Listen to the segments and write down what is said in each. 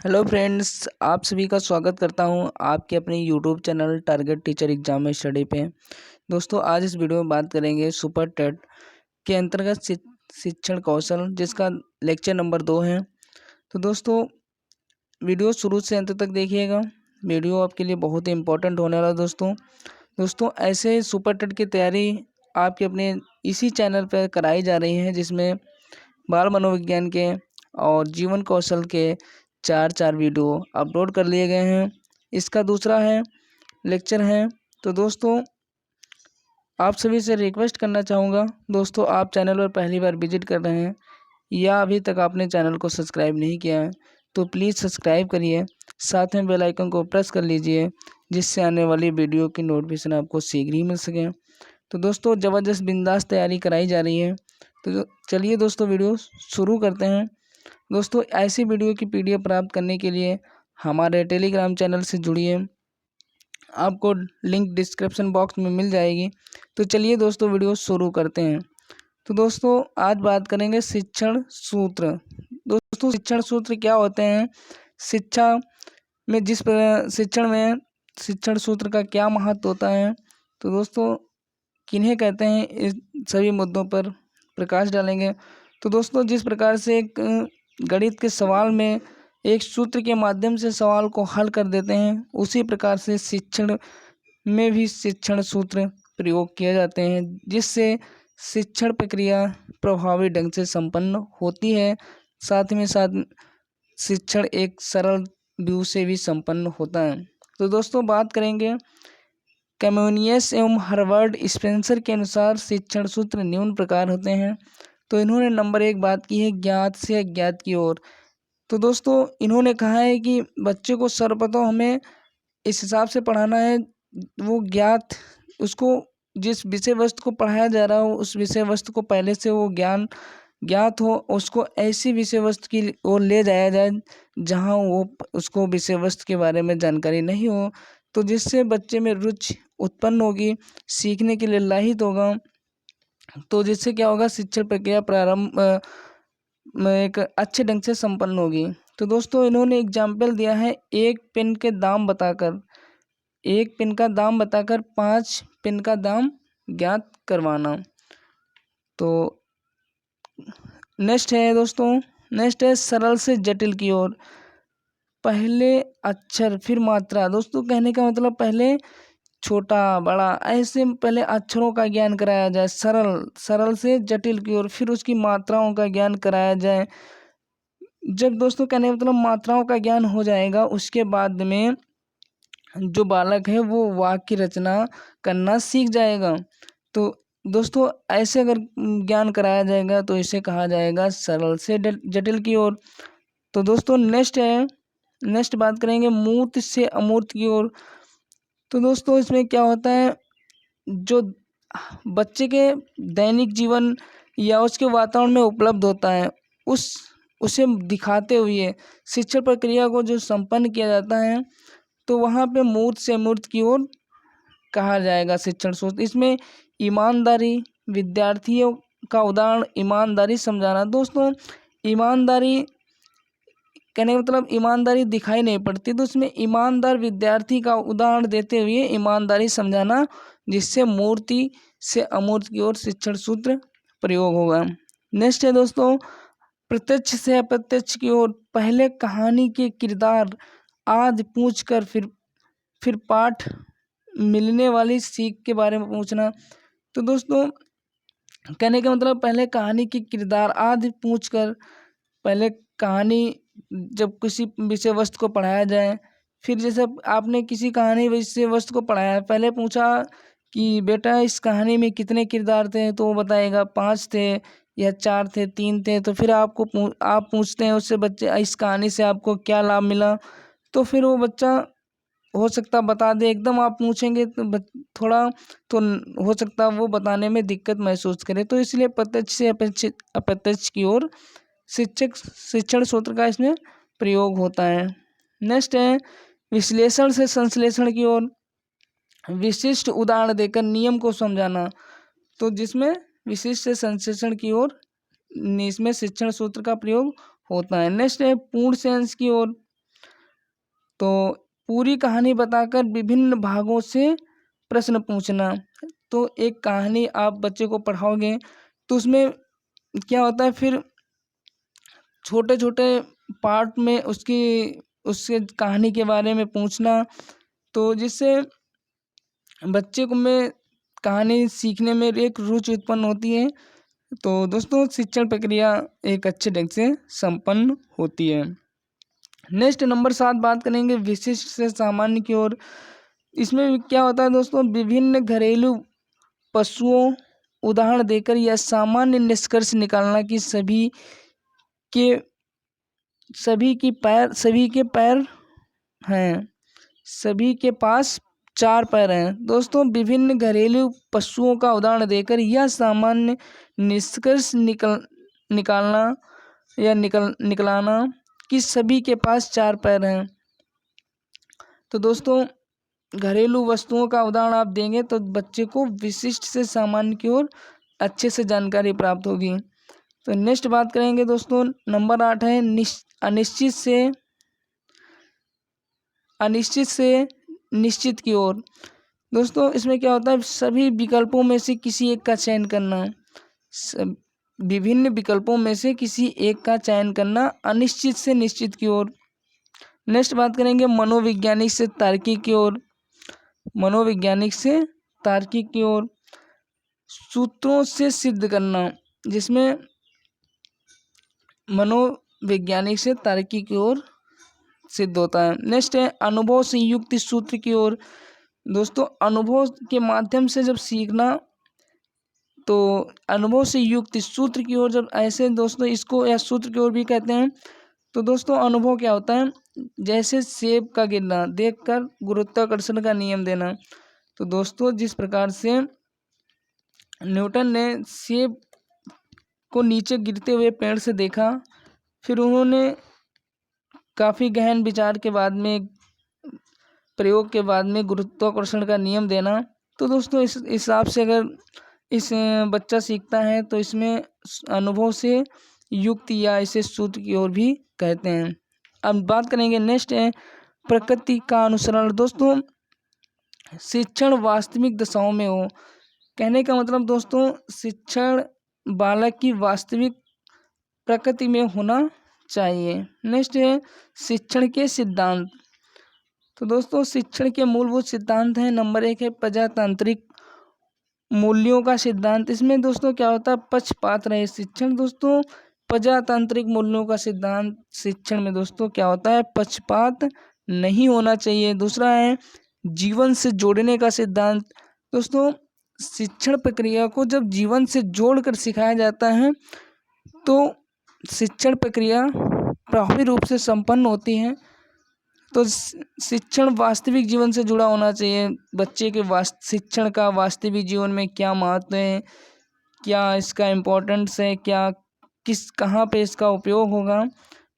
Hello friends, आप सभी का स्वागत करता हूं आपके अपने YouTube channel target teacher exam में स्टडी पे। दोस्तों, आज इस वीडियो में बात करेंगे सुपर टेट के अंतर्गत शिक्षण कौशल, जिसका लेक्चर नंबर 2 है। तो दोस्तों, वीडियो शुरू से अंत तक देखिएगा। वीडियो आपके लिए बहुत ही इंपॉर्टेंट होने वाला है। दोस्तों ऐसे सुपर टेट की तैयारी आपके अपने इसी चैनल पर कराई जा रही है, जिसमें बाल मनोविज्ञान के और जीवन कौशल के चार वीडियो अपलोड कर लिए गए हैं। इसका दूसरा लेक्चर है। तो दोस्तों, आप सभी से रिक्वेस्ट करना चाहूँगा, दोस्तों आप चैनल पर पहली बार विजिट कर रहे हैं या अभी तक आपने चैनल को सब्सक्राइब नहीं किया है तो प्लीज़ सब्सक्राइब करिए, साथ में बेल आइकन को प्रेस कर लीजिए, जिससे आने वाली वीडियो की नोटिफिकेशन आपको शीघ्र ही मिल सके। तो दोस्तों, ज़बरदस्त बिंदास तैयारी कराई जा रही है। तो चलिए दोस्तों, वीडियो शुरू करते हैं। दोस्तों, ऐसी वीडियो की पीडीएफ प्राप्त करने के लिए हमारे टेलीग्राम चैनल से जुड़िए, आपको लिंक डिस्क्रिप्शन बॉक्स में मिल जाएगी। तो चलिए दोस्तों, वीडियो शुरू करते हैं। तो दोस्तों, आज बात करेंगे शिक्षण सूत्र। दोस्तों, शिक्षण सूत्र क्या होते हैं, शिक्षा में शिक्षण सूत्र का क्या महत्व होता है, तो दोस्तों किन्हें कहते हैं, इस सभी मुद्दों पर प्रकाश डालेंगे। तो दोस्तों, जिस प्रकार से एक गणित के सवाल में एक सूत्र के माध्यम से सवाल को हल कर देते हैं, उसी प्रकार से शिक्षण में भी शिक्षण सूत्र प्रयोग किए जाते हैं, जिससे शिक्षण प्रक्रिया प्रभावी ढंग से संपन्न होती है। साथ में साथ शिक्षण एक सरल व्यू से भी संपन्न होता है। तो दोस्तों, बात करेंगे कैमोनियस एवं हर्वर्ड स्पेंसर के अनुसार शिक्षण सूत्र निम्न प्रकार होते हैं। तो इन्होंने नंबर 1 बात की है ज्ञात से अज्ञात की ओर। तो दोस्तों, इन्होंने कहा है कि बच्चे को सर्वप्रथम हमें इस हिसाब से पढ़ाना है, वो ज्ञात, उसको जिस विषय वस्तु को पढ़ाया जा रहा हो उस विषय वस्तु को पहले से वो ज्ञान ज्ञात हो, उसको ऐसी विषय वस्तु की ओर ले जाया जाए जहाँ वो उसको विषय वस्तु के बारे में जानकारी नहीं हो, तो जिससे बच्चे में रुचि उत्पन्न होगी, सीखने के लिए लाहित होगा। तो जिससे क्या होगा, शिक्षण प्रक्रिया प्रारंभ में एक अच्छे ढंग से संपन्न होगी। तो दोस्तों, इन्होंने एग्जाम्पल दिया है, एक पेन का दाम बताकर 5 पेन का दाम ज्ञात करवाना। तो नेक्स्ट है सरल से जटिल की ओर। पहले अक्षर फिर मात्रा। दोस्तों, कहने का मतलब पहले छोटा बड़ा ऐसे पहले अक्षरों का ज्ञान कराया जाए, सरल से जटिल की ओर, फिर उसकी मात्राओं का ज्ञान कराया जाए। जब दोस्तों कहने का मतलब मात्राओं का ज्ञान हो जाएगा, उसके बाद में जो बालक है वो वाक्य की रचना करना सीख जाएगा। तो दोस्तों, ऐसे अगर ज्ञान कराया जाएगा तो इसे कहा जाएगा सरल से जटिल की ओर। तो दोस्तों, नेक्स्ट बात करेंगे मूर्त से अमूर्त की ओर। तो दोस्तों, इसमें क्या होता है, जो बच्चे के दैनिक जीवन या उसके वातावरण में उपलब्ध होता है, उसे दिखाते हुए शिक्षण प्रक्रिया को जो संपन्न किया जाता है, तो वहाँ पे मूर्त से अमूर्त की ओर कहा जाएगा शिक्षण सूत्र। इसमें ईमानदारी, विद्यार्थियों का उदाहरण ईमानदारी समझाना। दोस्तों, ईमानदारी कहने का मतलब ईमानदारी दिखाई नहीं पड़ती, तो उसमें ईमानदार विद्यार्थी का उदाहरण देते हुए ईमानदारी समझाना, जिससे मूर्ति से अमूर्त की ओर शिक्षण सूत्र प्रयोग होगा। नेक्स्ट है दोस्तों, प्रत्यक्ष से अप्रत्यक्ष की ओर। पहले कहानी के किरदार आदि पूछकर फिर पाठ मिलने वाली सीख के बारे में पूछना। तो दोस्तों, कहने का मतलब पहले कहानी के किरदार आदि पूछकर, पहले कहानी जब किसी विषय वस्तु को पढ़ाया जाए, फिर जैसे आपने किसी कहानी विषय वस्तु को पढ़ाया, पहले पूछा कि बेटा इस कहानी में कितने किरदार थे, तो वो बताएगा 5 थे या 4 थे, 3 थे। तो फिर आप पूछते हैं उससे, बच्चे इस कहानी से आपको क्या लाभ मिला, तो फिर वो बच्चा हो सकता बता दे। एकदम आप पूछेंगे तो थोड़ा तो हो सकता वो बताने में दिक्कत महसूस करे। तो इसलिए प्रत्यक्ष से अप्रत्यक्ष की ओर शिक्षण सूत्र का इसमें प्रयोग होता है। नेक्स्ट है विश्लेषण से संश्लेषण की ओर। विशिष्ट उदाहरण देकर नियम को समझाना। तो जिसमें विशिष्ट से संश्लेषण की ओर इसमें शिक्षण सूत्र का प्रयोग होता है। नेक्स्ट है पूर्ण सेंस की ओर। तो पूरी कहानी बताकर विभिन्न भागों से प्रश्न पूछना। तो एक कहानी आप बच्चे को पढ़ाओगे तो उसमें क्या होता है, फिर छोटे छोटे पार्ट में उससे कहानी के बारे में पूछना, तो जिससे बच्चे को में कहानी सीखने में एक रुचि उत्पन्न होती है। तो दोस्तों शिक्षण प्रक्रिया एक अच्छे ढंग से संपन्न होती है। नेक्स्ट नंबर 7 बात करेंगे विशिष्ट से सामान्य की ओर। इसमें क्या होता है दोस्तों, विभिन्न घरेलू पशुओं उदाहरण देकर यह सामान्य निष्कर्ष निकालना कि सभी के पैर हैं, सभी के पास 4 पैर हैं। दोस्तों विभिन्न घरेलू पशुओं का उदाहरण देकर यह सामान्य निष्कर्ष निकलाना कि सभी के पास 4 पैर हैं। तो दोस्तों घरेलू वस्तुओं का उदाहरण आप देंगे तो बच्चे को विशिष्ट से सामान्य की ओर अच्छे से जानकारी प्राप्त होगी। तो नेक्स्ट बात करेंगे दोस्तों, नंबर 8 है अनिश्चित से निश्चित की ओर। दोस्तों इसमें क्या होता है, सभी विकल्पों में से किसी एक का चयन करना। विभिन्न विकल्पों में से किसी एक का चयन करना, अनिश्चित से निश्चित की ओर। नेक्स्ट बात करेंगे मनोवैज्ञानिक से तार्किक की ओर। मनोवैज्ञानिक से तार्किक की ओर सूत्रों से सिद्ध करना, जिसमें मनोवैज्ञानिक से तार्किक की ओर सिद्ध होता है। नेक्स्ट है अनुभव से युक्त सूत्र की ओर। दोस्तों अनुभव के माध्यम से जब सीखना, तो अनुभव से युक्त सूत्र की ओर जब ऐसे दोस्तों इसको या सूत्र की ओर भी कहते हैं। तो दोस्तों अनुभव क्या होता है, जैसे सेब का गिरना देखकर गुरुत्वाकर्षण का नियम देना। तो दोस्तों जिस प्रकार से न्यूटन ने सेब को नीचे गिरते हुए पेड़ से देखा, फिर उन्होंने काफ़ी गहन विचार के बाद में, प्रयोग के बाद में गुरुत्वाकर्षण का नियम देना। तो दोस्तों इस हिसाब से अगर इस बच्चा सीखता है तो इसमें अनुभव से युक्त या इसे सूत्र की ओर भी कहते हैं। अब बात करेंगे नेक्स्ट है प्रकृति का अनुसरण। दोस्तों शिक्षण वास्तविक दशाओं में हो, कहने का मतलब दोस्तों शिक्षण बालक की वास्तविक प्रकृति में होना चाहिए। नेक्स्ट है शिक्षण के सिद्धांत। तो दोस्तों शिक्षण के मूलभूत सिद्धांत हैं। नंबर 1 है प्रजातांत्रिक मूल्यों का सिद्धांत। इसमें दोस्तों क्या होता है, पक्षपात रहित शिक्षण। दोस्तों प्रजातांत्रिक मूल्यों का सिद्धांत शिक्षण में दोस्तों क्या होता है, पक्षपात नहीं होना चाहिए। दूसरा है जीवन से जोड़ने का सिद्धांत। दोस्तों शिक्षण प्रक्रिया को जब जीवन से जोड़कर सिखाया जाता है तो शिक्षण प्रक्रिया प्रभावी रूप से संपन्न होती है। तो शिक्षण वास्तविक जीवन से जुड़ा होना चाहिए। बच्चे के शिक्षण का वास्तविक जीवन में क्या महत्व है, क्या इसका इम्पोर्टेंस है, कहाँ पे इसका उपयोग होगा।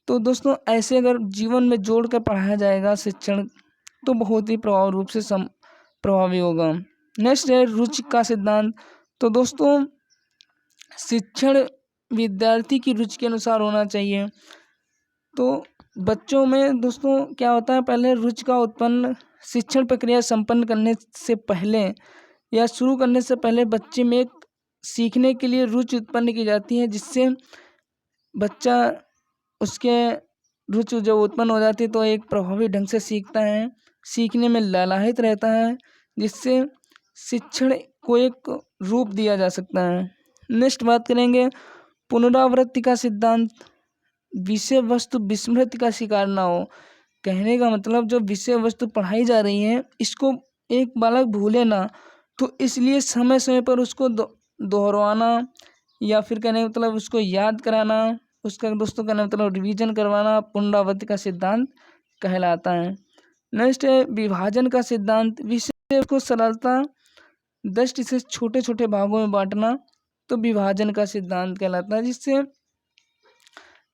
तो दोस्तों ऐसे अगर जीवन में जोड़ कर पढ़ाया जाएगा शिक्षण, तो बहुत ही प्रभावी रूप से प्रभावी होगा। नेक्स्ट है रुचि का सिद्धांत। तो दोस्तों शिक्षण विद्यार्थी की रुचि के अनुसार होना चाहिए। तो बच्चों में दोस्तों क्या होता है, पहले रुचि का उत्पन्न शिक्षण प्रक्रिया संपन्न करने से पहले या शुरू करने से पहले बच्चे में एक सीखने के लिए रुचि उत्पन्न की जाती है, जिससे बच्चा उसके रुचि जब उत्पन्न हो जाती है तो एक प्रभावी ढंग से सीखता है, सीखने में ललायित रहता है, जिससे शिक्षण को एक रूप दिया जा सकता है। नेक्स्ट बात करेंगे पुनरावृत्ति का सिद्धांत। विषय वस्तु विस्मृति का शिकार ना हो, कहने का मतलब जो विषय वस्तु पढ़ाई जा रही है इसको एक बालक भूले ना, तो इसलिए समय समय पर उसको दोहराना या फिर कहने का मतलब उसको याद कराना, उसका दोस्तों कहने का मतलब रिवीजन करवाना पुनरावृत्ति का सिद्धांत कहलाता है। नेक्स्ट है विभाजन का सिद्धांत। विषय को सरलता दृष्टि से छोटे छोटे भागों में बांटना, तो विभाजन का सिद्धांत कहलाता है, जिससे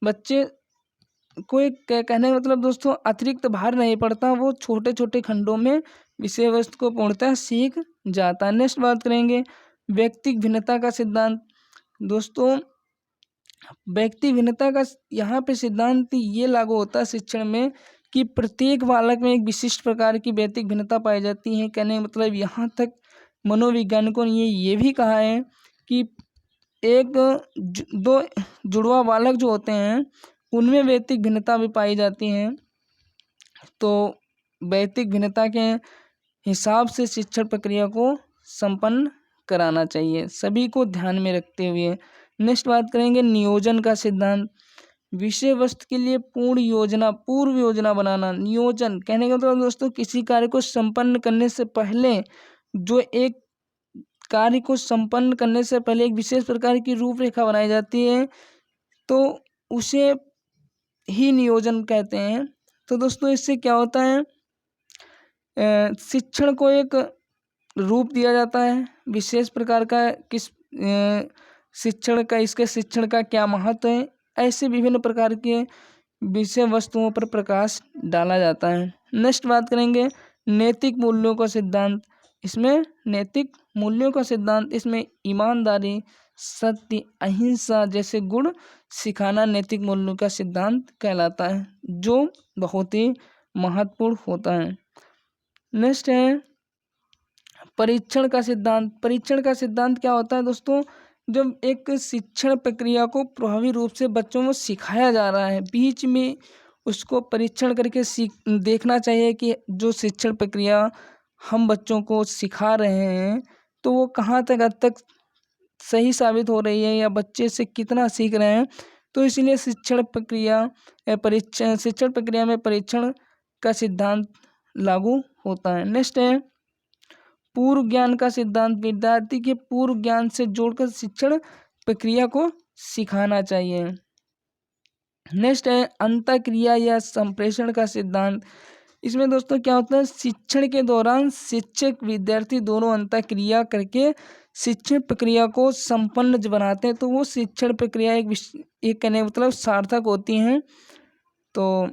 बच्चे को एक कहने का मतलब दोस्तों अतिरिक्त भार नहीं पड़ता, वो छोटे छोटे खंडों में विषय वस्तु को पूर्णतः सीख जाता है। नेक्स्ट बात करेंगे व्यक्ति भिन्नता का सिद्धांत। दोस्तों व्यक्ति भिन्नता का यहाँ पे सिद्धांत ये लागू होता है शिक्षण में कि प्रत्येक बालक में एक विशिष्ट प्रकार की व्यक्तिक भिन्नता पाई जाती है। कहने का मतलब यहाँ तक मनोवैज्ञानिकों ने ये भी कहा है कि एक दो जुड़वा बालक जो होते हैं उनमें व्यक्तिक भिन्नता भी पाई जाती है। तो व्यक्तिक भिन्नता के हिसाब से शिक्षण प्रक्रिया को संपन्न कराना चाहिए, सभी को ध्यान में रखते हुए। नेक्स्ट बात करेंगे नियोजन का सिद्धांत। विषय वस्तु के लिए पूर्व योजना बनाना। नियोजन कहने का मतलब दोस्तों किसी कार्य को संपन्न करने से पहले एक विशेष प्रकार की रूपरेखा बनाई जाती है, तो उसे ही नियोजन कहते हैं। तो दोस्तों इससे क्या होता है, शिक्षण को एक रूप दिया जाता है विशेष प्रकार का, इसके शिक्षण का क्या महत्व है, ऐसे विभिन्न प्रकार के विषय वस्तुओं पर प्रकाश डाला जाता है। नेक्स्ट बात करेंगे नैतिक मूल्यों का सिद्धांत। इसमें नैतिक मूल्यों का सिद्धांत, इसमें ईमानदारी, सत्य, अहिंसा जैसे गुण सिखाना नैतिक मूल्यों का सिद्धांत कहलाता है, जो बहुत ही महत्वपूर्ण होता है। नेक्स्ट है परीक्षण का सिद्धांत। परीक्षण का सिद्धांत क्या होता है दोस्तों, जब एक शिक्षण प्रक्रिया को प्रभावी रूप से बच्चों को सिखाया जा रहा है, बीच में उसको परीक्षण करके देखना चाहिए कि जो शिक्षण प्रक्रिया हम बच्चों को सिखा रहे हैं तो वो कहाँ तक हद तक सही साबित हो रही है या बच्चे से कितना सीख रहे हैं। तो इसलिए शिक्षण प्रक्रिया में परीक्षण का सिद्धांत लागू होता है। नेक्स्ट है पूर्व ज्ञान का सिद्धांत। विद्यार्थी के पूर्व ज्ञान से जोड़कर शिक्षण प्रक्रिया को सिखाना चाहिए। नेक्स्ट है अंतःक्रिया या संप्रेषण का सिद्धांत। इसमें दोस्तों क्या होता है, शिक्षण के दौरान शिक्षक विद्यार्थी दोनों अंतःक्रिया करके शिक्षण प्रक्रिया को संपन्न बनाते हैं, तो वो शिक्षण प्रक्रिया एक कहने मतलब सार्थक होती हैं। तो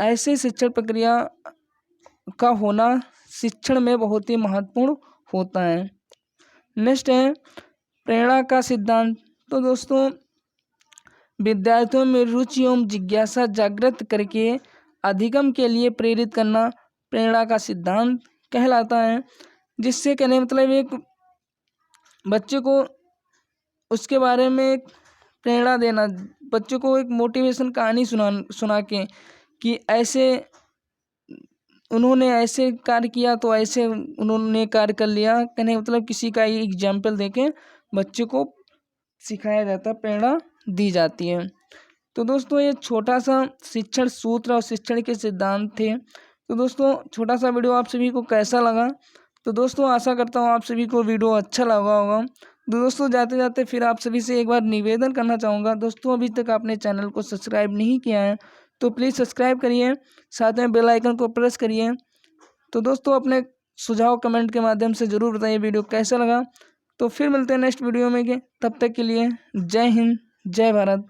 ऐसे शिक्षण प्रक्रिया का होना शिक्षण में बहुत ही महत्वपूर्ण होता है। नेक्स्ट है प्रेरणा का सिद्धांत। तो दोस्तों विद्यार्थियों में रुचि एवं जिज्ञासा जागृत करके अधिगम के लिए प्रेरित करना प्रेरणा का सिद्धांत कहलाता है। जिससे कहने मतलब एक बच्चे को उसके बारे में प्रेरणा देना, बच्चों को एक मोटिवेशन कहानी सुना के कि ऐसे उन्होंने ऐसे कार्य किया तो ऐसे उन्होंने कार्य कर लिया, कहने मतलब किसी का एग्जाम्पल देके बच्चे को सिखाया जाता, प्रेरणा दी जाती है। तो दोस्तों ये छोटा सा शिक्षण सूत्र और शिक्षण के सिद्धांत थे। तो दोस्तों छोटा सा वीडियो आप सभी को कैसा लगा, तो दोस्तों आशा करता हूँ आप सभी को वीडियो अच्छा लगा होगा। तो दोस्तों जाते जाते फिर आप सभी से एक बार निवेदन करना चाहूँगा, दोस्तों अभी तक आपने चैनल को सब्सक्राइब नहीं किया है तो प्लीज़ सब्सक्राइब करिए, साथ में बेल आइकन को प्रेस करिए। तो दोस्तों अपने सुझाव कमेंट के माध्यम से ज़रूर बताइए वीडियो कैसा लगा। तो फिर मिलते हैं नेक्स्ट वीडियो में, तब तक के लिए जय हिंद, जय भारत।